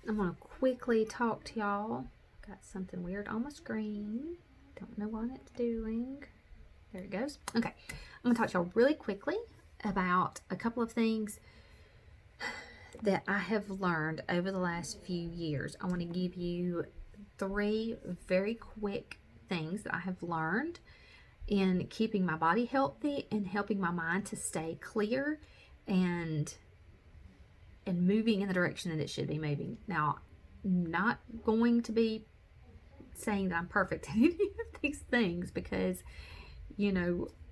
I'm going to quickly talk to y'all. Got something weird on my screen. Don't know what it's doing. There it goes. Okay. I'm going to talk to y'all really quickly about a couple of things that I have learned over the last few years. I want to give you 3 very quick things that I have learned in keeping my body healthy and helping my mind to stay clear and moving in the direction that it should be moving. Now, I'm not going to be saying that I'm perfect at any of these things because,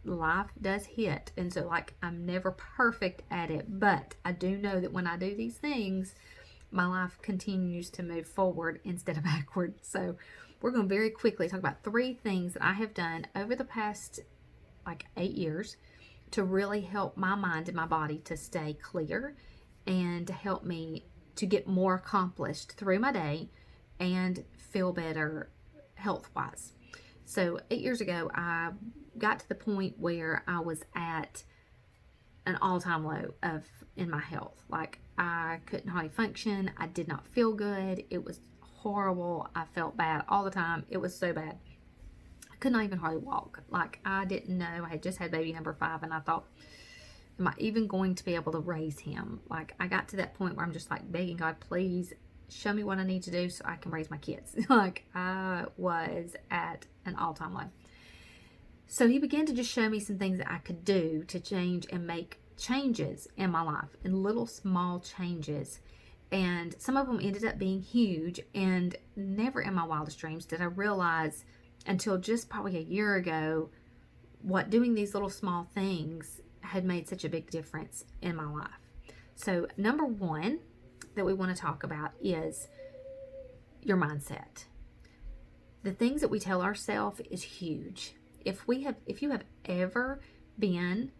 life does hit. And so, I'm never perfect at it. But I do know that when I do these things, my life continues to move forward instead of backward. So, we're going to very quickly talk about 3 things that I have done over the past 8 years to really help my mind and my body to stay clear and to help me to get more accomplished through my day and feel better health-wise. So 8 years ago, I got to the point where I was at an all-time low in my health. I couldn't hardly function. I did not feel good. It was horrible. I felt bad all the time. It was so bad. I could not even hardly walk. I didn't know. I had just had baby number 5, and I thought, am I even going to be able to raise him? I got to that point where I'm just begging God, please show me what I need to do so I can raise my kids. I was at an all-time low. So he began to just show me some things that I could do to change and make changes in my life, and little small changes. And some of them ended up being huge, and never in my wildest dreams did I realize until just probably a year ago what doing these little small things had made such a big difference in my life. So number 1 that we want to talk about is your mindset. The things that we tell ourselves is huge. If you have ever been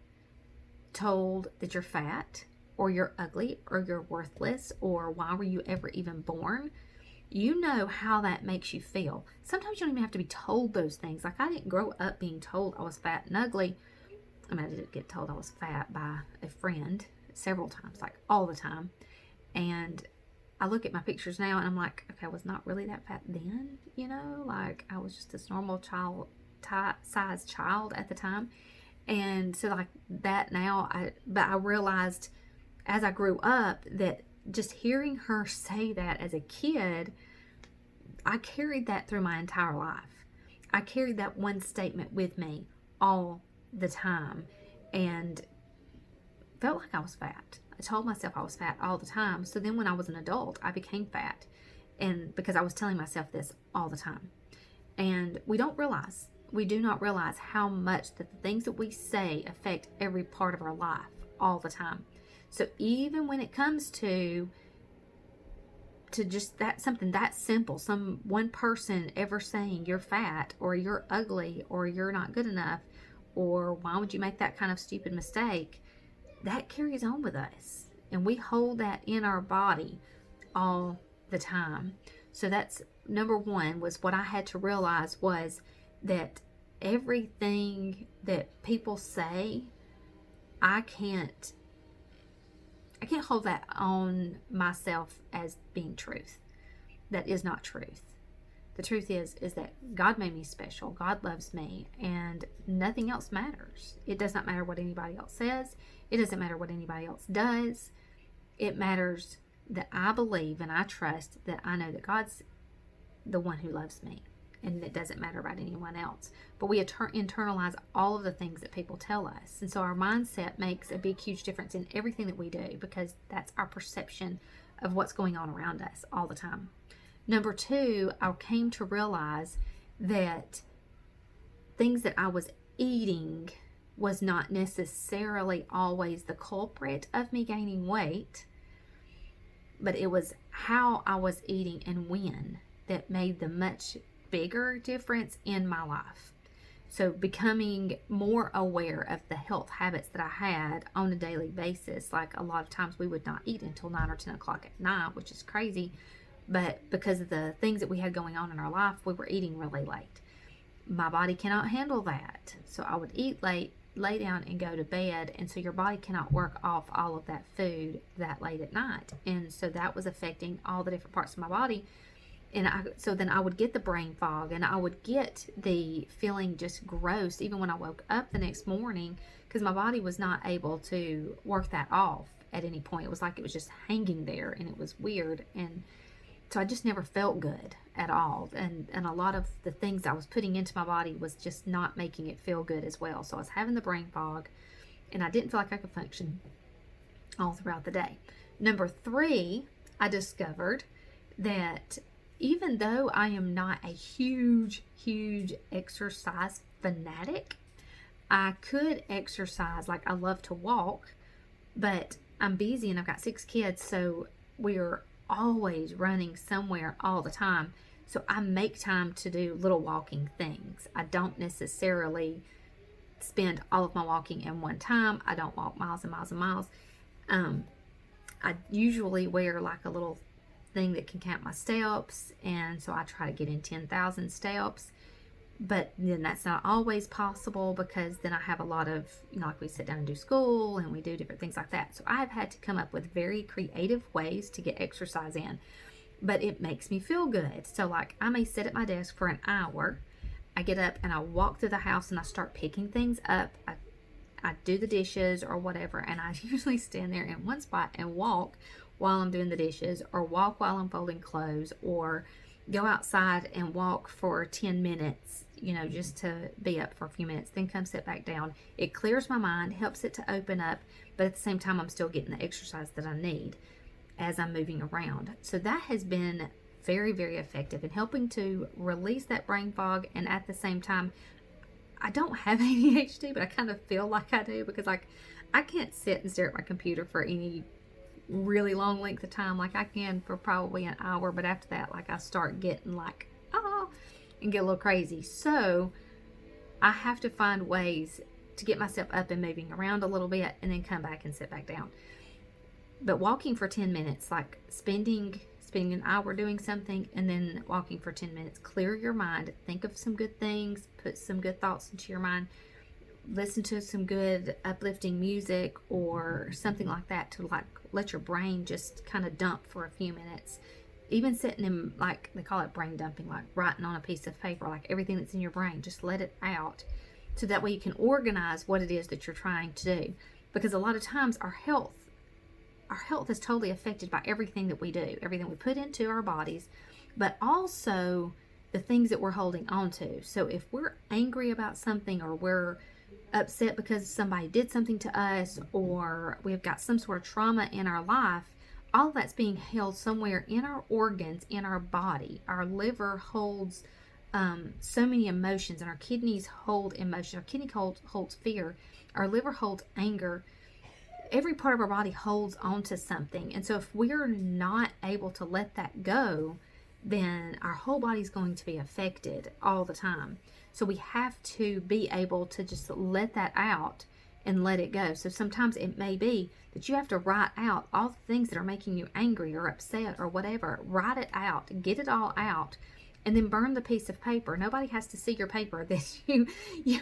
told that you're fat or you're ugly or you're worthless or why were you ever even born, you know how that makes you feel. Sometimes you don't even have to be told those things. I didn't grow up being told I was fat and ugly. I did get told I was fat by a friend several times, all the time. And I look at my pictures now and I'm like, okay, I was not really that fat then, I was just this normal sized child at the time. And so that now, but I realized as I grew up that just hearing her say that as a kid, I carried that through my entire life. I carried that one statement with me all the time and felt like I was fat. I told myself I was fat all the time. So then when I was an adult, I became fat, and because I was telling myself this all the time. And we do not realize how much that the things that we say affect every part of our life all the time. So even when it comes to just that, something that simple, one person ever saying you're fat or you're ugly or you're not good enough or why would you make that kind of stupid mistake, that carries on with us. And we hold that in our body all the time. So that's number 1, was what I had to realize was that everything that people say, I can't hold that on myself as being truth. That is not truth. The truth is that God made me special. God loves me, and nothing else matters. It does not matter what anybody else says. It doesn't matter what anybody else does. It matters that I believe and I trust that I know that God's the one who loves me, and it doesn't matter about anyone else. But we internalize all of the things that people tell us. And so our mindset makes a big, huge difference in everything that we do, because that's our perception of what's going on around us all the time. Number 2, I came to realize that things that I was eating was not necessarily always the culprit of me gaining weight, but it was how I was eating and when that made the much bigger difference in my life. So becoming more aware of the health habits that I had on a daily basis. A lot of times we would not eat until 9 or 10 o'clock at night, which is crazy. But because of the things that we had going on in our life, we were eating really late. My body cannot handle that. So I would eat late lay down and go to bed, and so your body cannot work off all of that food that late at night. And so that was affecting all the different parts of my body. And so then I would get the brain fog, and I would get the feeling just gross even when I woke up the next morning, because my body was not able to work that off at any point. It was like it was just hanging there, and it was weird. And so I just never felt good at all. And a lot of the things I was putting into my body was just not making it feel good as well. So I was having the brain fog, and I didn't feel like I could function all throughout the day. Number 3, I discovered that even though I am not a huge exercise fanatic, I could exercise. Like, I love to walk, but I'm busy and I've got 6 kids, so we're always running somewhere all the time. So I make time to do little walking things. I don't necessarily spend all of my walking in one time. I don't walk miles and miles and miles. I usually wear like a little thing that can count my steps, and so I try to get in 10,000 steps. But then that's not always possible, because then I have a lot of, like we sit down and do school and we do different things like that. So I've had to come up with very creative ways to get exercise in, but it makes me feel good. So like, I may sit at my desk for an hour. I get up and I walk through the house and I start picking things up. I do the dishes or whatever, and I usually stand there in one spot and walk while I'm doing the dishes, or walk while I'm folding clothes, or go outside and walk for 10 minutes, just to be up for a few minutes, then come sit back down. It clears my mind, helps it to open up, but at the same time, I'm still getting the exercise that I need as I'm moving around. So that has been very, very effective in helping to release that brain fog. And at the same time, I don't have ADHD, but I kind of feel like I do, because like, I can't sit and stare at my computer for any really long length of time. Like, I can for probably an hour, but after that, like, I start getting like, and get a little crazy. So I have to find ways to get myself up and moving around a little bit, and then come back and sit back down. But walking for 10 minutes, like spending an hour doing something and then walking for 10 minutes, clear your mind, think of some good things, put some good thoughts into your mind, listen to some good uplifting music or something like that, to like let your brain just kind of dump for a few minutes. Even sitting in, like, they call it brain dumping, like writing on a piece of paper, like everything that's in your brain, just let it out, so that way you can organize what it is that you're trying to do. Because a lot of times our health is totally affected by everything that we do, everything we put into our bodies, but also the things that we're holding on to. So if we're angry about something, or we're upset because somebody did something to us, or we've got some sort of trauma in our life, all that's being held somewhere in our organs, in our body. Our liver holds so many emotions, and our kidneys hold emotion. Our kidney holds fear. Our liver holds anger. Every part of our body holds on to something. And so if we're not able to let that go, then our whole body's going to be affected all the time. So we have to be able to just let that out and let it go. So sometimes it may be that you have to write out all the things that are making you angry or upset or whatever. Write it out, get it all out, and then burn the piece of paper. Nobody has to see your paper that you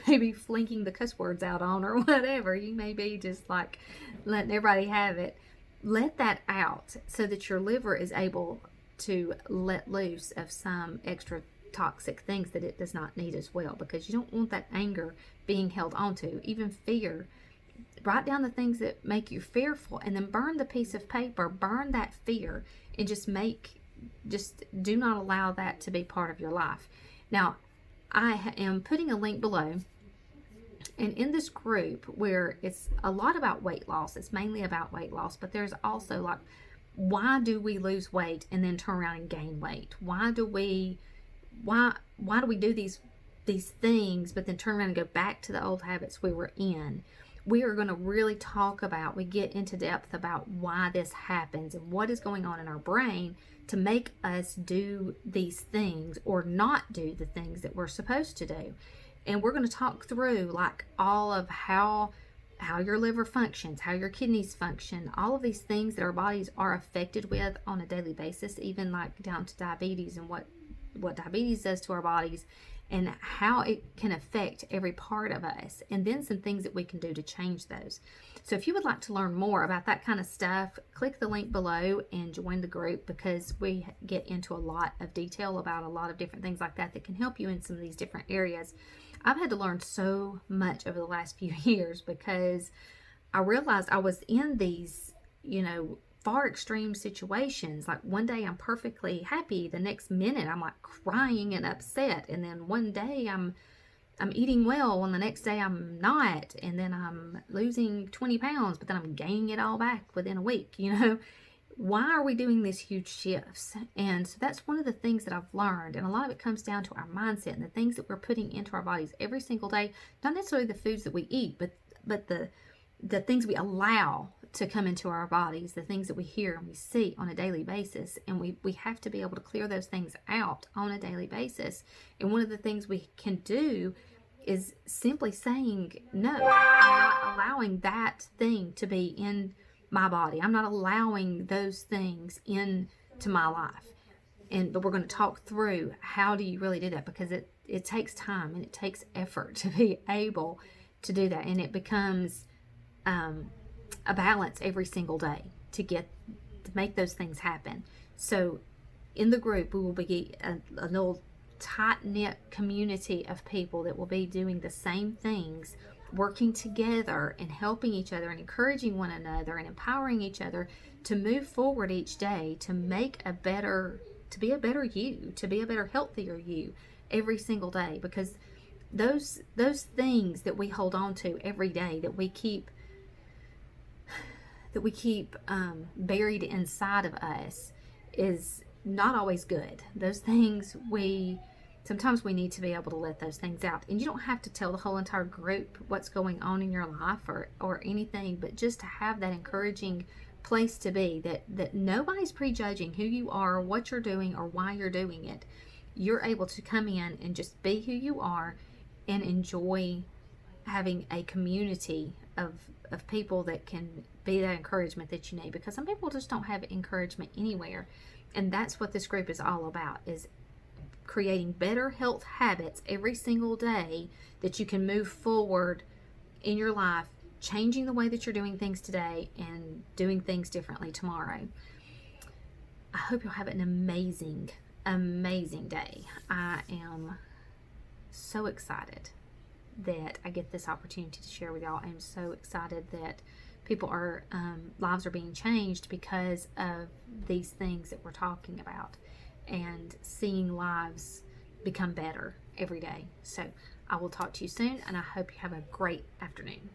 may be flinking the cuss words out on or whatever. You may be just like letting everybody have it. Let that out so that your liver is able to let loose of some extra toxic things that it does not need as well, because you don't want that anger being held onto, even fear. Write down the things that make you fearful, and then burn the piece of paper, burn that fear, and just do not allow that to be part of your life. Now, I am putting a link below, and in this group where it's a lot about weight loss, it's mainly about weight loss, but there's also like, why do we lose weight and then turn around and gain weight? Why do we do these things but then turn around and go back to the old habits we were in? We are going to really we get into depth about why this happens and what is going on in our brain to make us do these things or not do the things that we're supposed to do. And we're going to talk through like all of how your liver functions, how your kidneys function, all of these things that our bodies are affected with on a daily basis, even like down to diabetes and what diabetes does to our bodies, and how it can affect every part of us, and then some things that we can do to change those. So if you would like to learn more about that kind of stuff, click the link below and join the group, because we get into a lot of detail about a lot of different things like that that can help you in some of these different areas. I've had to learn so much over the last few years, because I realized I was in these, far extreme situations. Like one day I'm perfectly happy, the next minute I'm like crying and upset, and then one day I'm eating well, and the next day I'm not, and then I'm losing 20 pounds, but then I'm gaining it all back within a week. Why are we doing these huge shifts? And so that's one of the things that I've learned, and a lot of it comes down to our mindset and the things that we're putting into our bodies every single day. Not necessarily the foods that we eat, but the things we allow to come into our bodies, the things that we hear and we see on a daily basis. And we have to be able to clear those things out on a daily basis. And one of the things we can do is simply saying, no, I'm not allowing that thing to be in my body. I'm not allowing those things into my life. But we're going to talk through how do you really do that, because it takes time and it takes effort to be able to do that. And it becomes a balance every single day to make those things happen. So in the group, we will be a little tight-knit community of people that will be doing the same things, working together and helping each other and encouraging one another and empowering each other to move forward each day, to be a better you, to be a better, healthier you every single day. Because those things that we hold on to every day, that we keep buried inside of us, is not always good. Those things, sometimes we need to be able to let those things out. And you don't have to tell the whole entire group what's going on in your life or anything, but just to have that encouraging place to be, that nobody's prejudging who you are, or what you're doing, or why you're doing it. You're able to come in and just be who you are and enjoy having a community of people that can be that encouragement that you need, because some people just don't have encouragement anywhere. And that's what this group is all about, is creating better health habits every single day, that you can move forward in your life, changing the way that you're doing things today and doing things differently tomorrow. I hope you'll have an amazing day. I am so excited that I get this opportunity to share with y'all. I'm so excited that people lives are being changed because of these things that we're talking about, and seeing lives become better every day. So I will talk to you soon, and I hope you have a great afternoon.